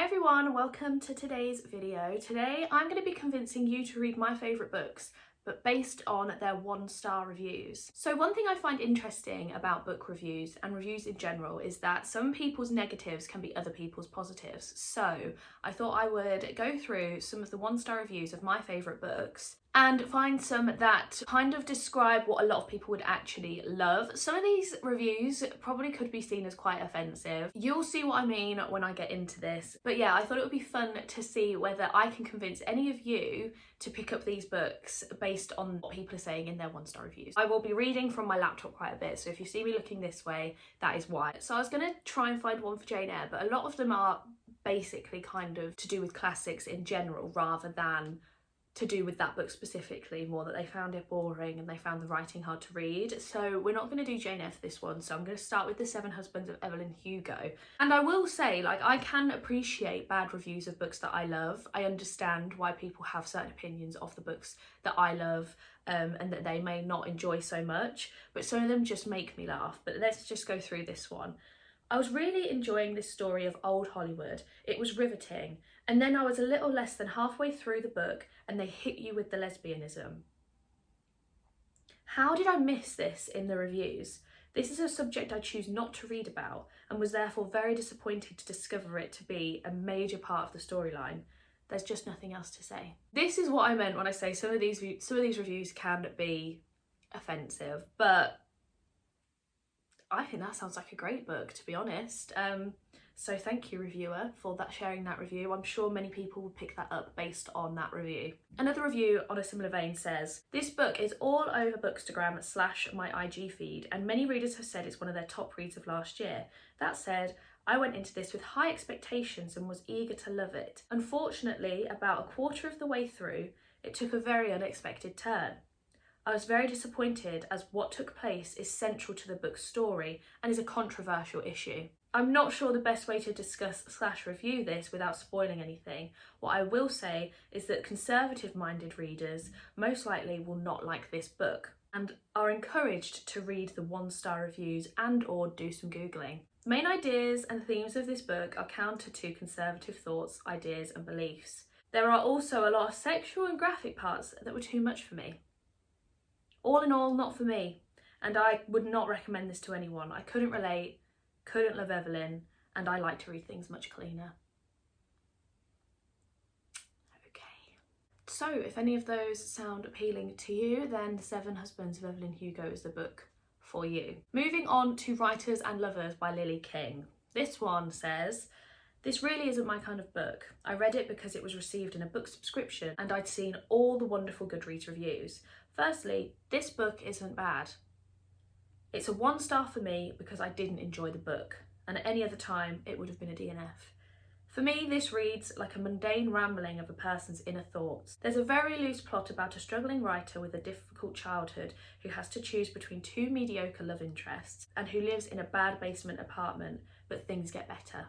everyone, welcome to today's video. Today I'm going to be convincing you to read my favourite books, but based on their 1-star reviews. So one thing I find interesting about book reviews and reviews in general is that some people's negatives can be other people's positives. So I thought I would go through some of the 1-star reviews of my favourite books and find some that kind of describe what a lot of people would actually love. Some of these reviews probably could be seen as quite offensive. You'll see what I mean when I get into this. But yeah, I thought it would be fun to see whether I can convince any of you to pick up these books based on what people are saying in their 1-star reviews. I will be reading from my laptop quite a bit, so if you see me looking this way, that is why. So I was going to try and find one for Jane Eyre, but a lot of them are basically kind of to do with classics in general rather than to do with that book specifically, more that they found it boring and they found the writing hard to read. So we're not going to do Jane Eyre for this one, so I'm going to start with The 7 Husbands of Evelyn Hugo. And I will say, like, I can appreciate bad reviews of books that I love. I understand why people have certain opinions of the books that I love and that they may not enjoy so much, but some of them just make me laugh. But let's just go through this one. I was really enjoying this story of old Hollywood. It was riveting. And then I was a little less than halfway through the book and they hit you with the lesbianism. How did I miss this in the reviews? This is a subject I choose not to read about and was therefore very disappointed to discover it to be a major part of the storyline. There's just nothing else to say. This is what I meant when I say some of these reviews can be offensive, but I think that sounds like a great book, to be honest. So thank you, reviewer, for sharing that review. I'm sure many people will pick that up based on that review. Another review on a similar vein says, this book is all over Bookstagram / my IG feed, and many readers have said it's one of their top reads of last year. That said, I went into this with high expectations and was eager to love it. Unfortunately, about a quarter of the way through, it took a very unexpected turn. I was very disappointed as what took place is central to the book's story and is a controversial issue. I'm not sure the best way to discuss / review this without spoiling anything. What I will say is that conservative-minded readers most likely will not like this book and are encouraged to read the 1-star reviews and or do some Googling. The main ideas and themes of this book are counter to conservative thoughts, ideas and beliefs. There are also a lot of sexual and graphic parts that were too much for me. All in all, not for me, and I would not recommend this to anyone. I couldn't relate, couldn't love Evelyn, and I like to read things much cleaner. Okay. So if any of those sound appealing to you, then The 7 Husbands of Evelyn Hugo is the book for you. Moving on to Writers and Lovers by Lily King. This one says, this really isn't my kind of book. I read it because it was received in a book subscription and I'd seen all the wonderful Goodreads reviews. Firstly, this book isn't bad. It's a 1-star for me because I didn't enjoy the book, and at any other time it would have been a DNF. For me, this reads like a mundane rambling of a person's inner thoughts. There's a very loose plot about a struggling writer with a difficult childhood who has to choose between 2 mediocre love interests and who lives in a bad basement apartment, but things get better.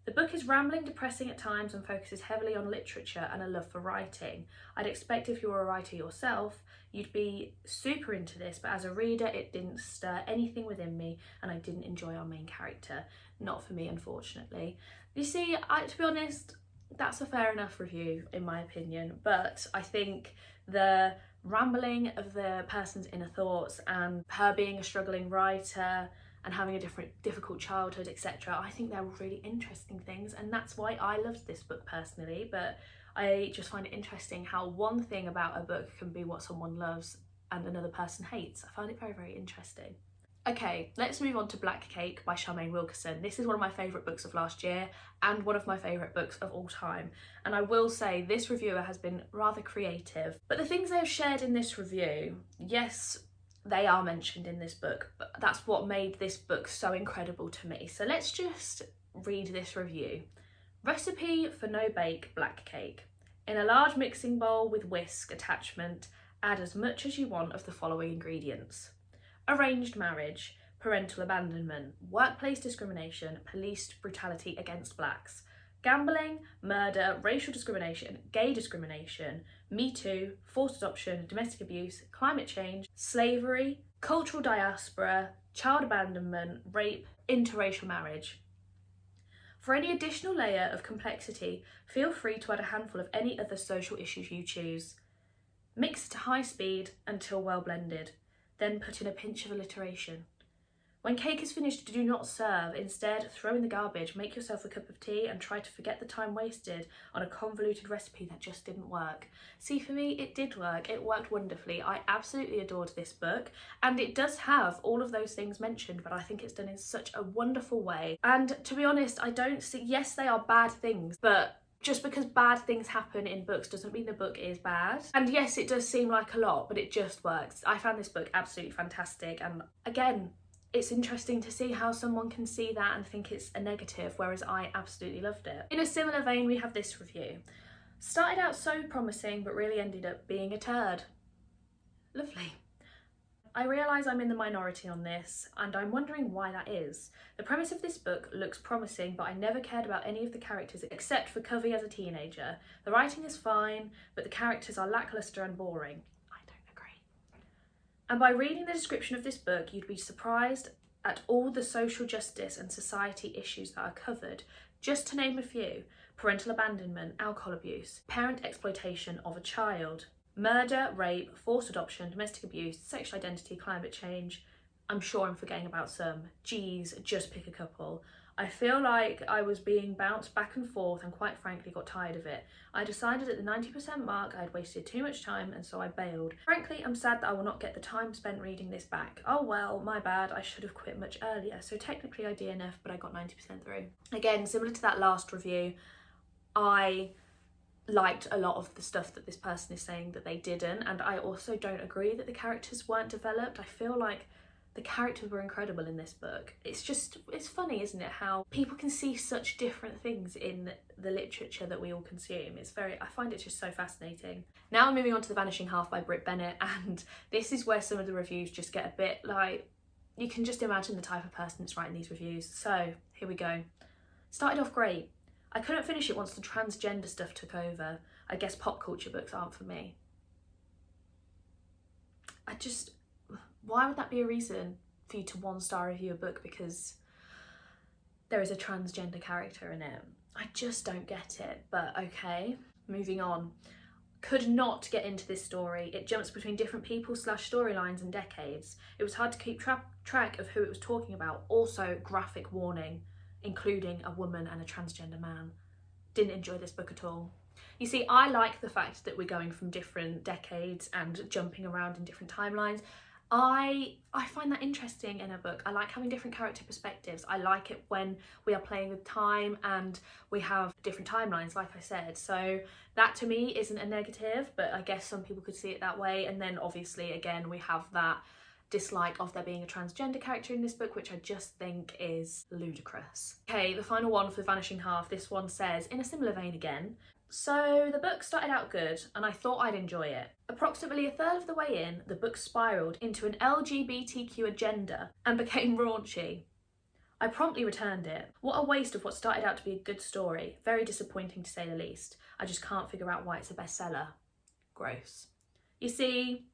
The book is rambling, depressing at times and focuses heavily on literature and a love for writing. I'd expect if you were a writer yourself, you'd be super into this, but as a reader it didn't stir anything within me and I didn't enjoy our main character. Not for me, unfortunately. You see, to be honest, that's a fair enough review in my opinion, but I think the rambling of the person's inner thoughts and her being a struggling writer and having a difficult childhood, etc. I think they're really interesting things, and that's why I loved this book personally. But I just find it interesting how one thing about a book can be what someone loves and another person hates. I find it very, very interesting. Okay, let's move on to Black Cake by Charmaine Wilkerson. This is one of my favourite books of last year and one of my favourite books of all time. And I will say this reviewer has been rather creative, but the things they have shared in this review, yes, they are mentioned in this book, but that's what made this book so incredible to me. So let's just read this review. Recipe for no bake black cake. In a large mixing bowl with whisk attachment, add as much as you want of the following ingredients: arranged marriage, parental abandonment, workplace discrimination, police brutality against blacks, gambling, murder, racial discrimination, gay discrimination, Me Too, forced adoption, domestic abuse, climate change, slavery, cultural diaspora, child abandonment, rape, interracial marriage. For any additional layer of complexity, feel free to add a handful of any other social issues you choose. Mix to high speed until well blended, then put in a pinch of alliteration. When cake is finished, do not serve. Instead, throw in the garbage, make yourself a cup of tea and try to forget the time wasted on a convoluted recipe that just didn't work. See, for me, it did work. It worked wonderfully. I absolutely adored this book, and it does have all of those things mentioned, but I think it's done in such a wonderful way. And to be honest, I don't see, yes, they are bad things, but just because bad things happen in books doesn't mean the book is bad. And yes, it does seem like a lot, but it just works. I found this book absolutely fantastic, and again, it's interesting to see how someone can see that and think it's a negative, whereas I absolutely loved it. In a similar vein, we have this review. Started out so promising, but really ended up being a turd. Lovely. I realise I'm in the minority on this, and I'm wondering why that is. The premise of this book looks promising, but I never cared about any of the characters except for Covey as a teenager. The writing is fine, but the characters are lacklustre and boring. And by reading the description of this book, you'd be surprised at all the social justice and society issues that are covered. Just to name a few: parental abandonment, alcohol abuse, parent exploitation of a child, murder, rape, forced adoption, domestic abuse, sexual identity, climate change. I'm sure I'm forgetting about some. Geez, just pick a couple. I feel like I was being bounced back and forth and quite frankly got tired of it. I decided at the 90% mark I had wasted too much time, and so I bailed. Frankly, I'm sad that I will not get the time spent reading this back. Oh well, my bad, I should have quit much earlier. So technically I DNF, but I got 90% through. Again, similar to that last review, I liked a lot of the stuff that this person is saying that they didn't, and I also don't agree that the characters weren't developed. I feel like the characters were incredible in this book. It's funny, isn't it, how people can see such different things in the literature that we all consume. I find it just so fascinating. Now moving on to The Vanishing Half by Britt Bennett, and this is where some of the reviews just get a bit like, you can just imagine the type of person that's writing these reviews. So here we go. Started off great. I couldn't finish it once the transgender stuff took over. I guess pop culture books aren't for me. Why would that be a reason for you to 1-star review a book because there is a transgender character in it? I just don't get it, but okay. Moving on. Could not get into this story. It jumps between different people / storylines and decades. It was hard to keep track of who it was talking about. Also, graphic warning, including a woman and a transgender man. Didn't enjoy this book at all. You see, I like the fact that we're going from different decades and jumping around in different timelines. I find that interesting in a book. I like having different character perspectives. I like it when we are playing with time and we have different timelines, like I said. So that to me isn't a negative, but I guess some people could see it that way. And then obviously, again, we have that dislike of there being a transgender character in this book, which I just think is ludicrous. Okay, the final one for The Vanishing Half. This one says, in a similar vein again, so the book started out good and I thought I'd enjoy it. Approximately a third of the way in, the book spiralled into an LGBTQ agenda and became raunchy. I promptly returned it. What a waste of what started out to be a good story. Very disappointing to say the least. I just can't figure out why it's a bestseller. Gross. You see,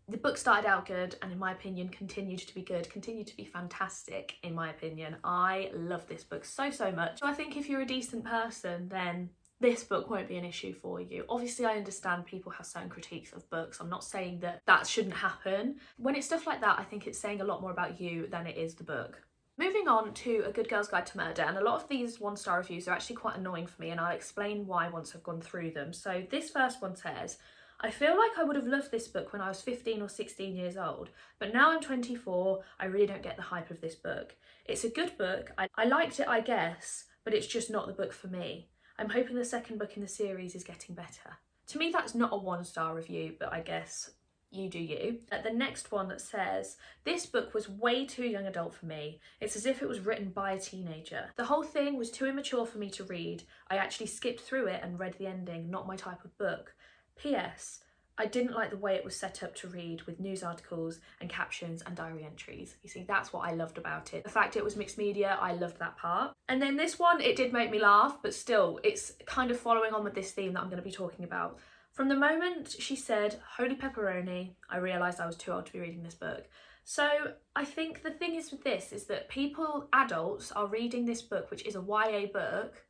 the book started out good and in my opinion continued to be good, continued to be fantastic in my opinion. I love this book so much. So I think if you're a decent person, then this book won't be an issue for you. Obviously, I understand people have certain critiques of books. I'm not saying that that shouldn't happen. When it's stuff like that, I think it's saying a lot more about you than it is the book. Moving on to A Good Girl's Guide to Murder, and a lot of these 1-star reviews are actually quite annoying for me, and I'll explain why once I've gone through them. So this first one says, I feel like I would have loved this book when I was 15 or 16 years old, but now I'm 24, I really don't get the hype of this book. It's a good book, I liked it I guess, but it's just not the book for me. I'm hoping the second book in the series is getting better. To me, that's not a 1-star review, but I guess you do you. The next one that says, this book was way too young adult for me. It's as if it was written by a teenager. The whole thing was too immature for me to read. I actually skipped through it and read the ending, not my type of book. P.S. I didn't like the way it was set up to read with news articles and captions and diary entries. You see, that's what I loved about it. The fact it was mixed media, I loved that part. And then this one, it did make me laugh, but still, it's kind of following on with this theme that I'm going to be talking about. From the moment she said, holy pepperoni, I realised I was too old to be reading this book. So I think the thing is with this is that adults are reading this book, which is a YA book,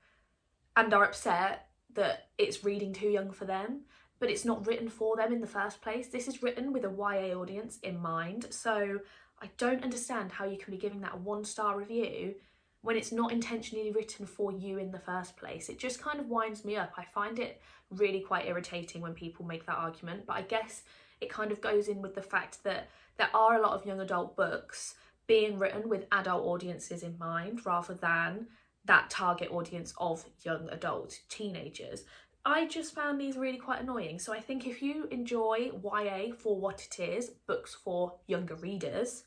and are upset that it's reading too young for them, but it's not written for them in the first place. This is written with a YA audience in mind. So I don't understand how you can be giving that a 1-star review when it's not intentionally written for you in the first place. It just kind of winds me up. I find it really quite irritating when people make that argument, but I guess it kind of goes in with the fact that there are a lot of young adult books being written with adult audiences in mind rather than that target audience of young adult teenagers. I just found these really quite annoying. So I think if you enjoy YA for what it is, books for younger readers,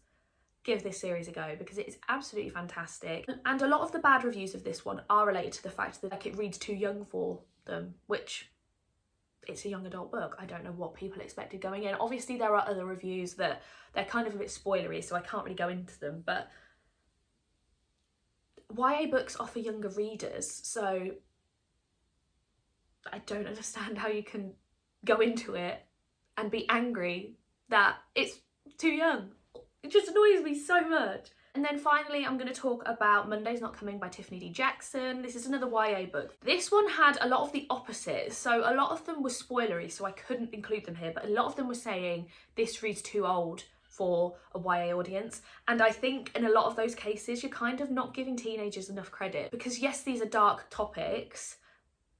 give this series a go because it is absolutely fantastic. And a lot of the bad reviews of this one are related to the fact that like it reads too young for them, which it's a young adult book. I don't know what people expected going in. Obviously there are other reviews that they're kind of a bit spoilery, so I can't really go into them, but YA books are for younger readers, so I don't understand how you can go into it and be angry that it's too young. It just annoys me so much. And then finally, I'm going to talk about Monday's Not Coming by Tiffany D. Jackson. This is another YA book. This one had a lot of the opposite. So a lot of them were spoilery, so I couldn't include them here, but a lot of them were saying this reads too old for a YA audience. And I think in a lot of those cases, you're kind of not giving teenagers enough credit because yes, these are dark topics.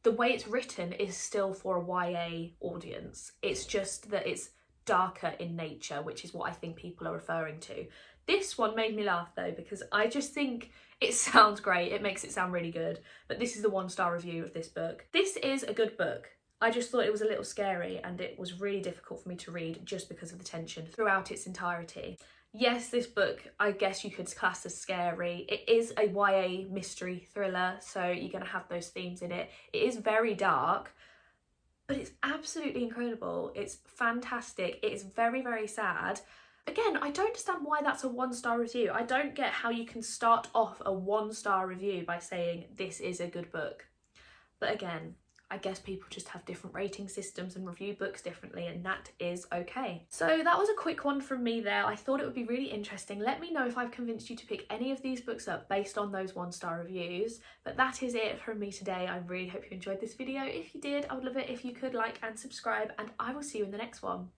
The way it's written is still for a YA audience. It's just that it's darker in nature, which is what I think people are referring to. This one made me laugh though, because I just think it sounds great. It makes it sound really good. But this is the 1-star review of this book. This is a good book. I just thought it was a little scary and it was really difficult for me to read just because of the tension throughout its entirety. Yes, this book, I guess you could class as scary. It is a YA mystery thriller, so you're going to have those themes in it. It is very dark, but it's absolutely incredible. It's fantastic. It is very, very sad. Again, I don't understand why that's a 1-star review. I don't get how you can start off a 1-star review by saying this is a good book. But again, I guess people just have different rating systems and review books differently, and that is okay. So that was a quick one from me there. I thought it would be really interesting. Let me know if I've convinced you to pick any of these books up based on those 1-star reviews. But that is it from me today. I really hope you enjoyed this video. If you did, I would love it if you could like and subscribe, and I will see you in the next one.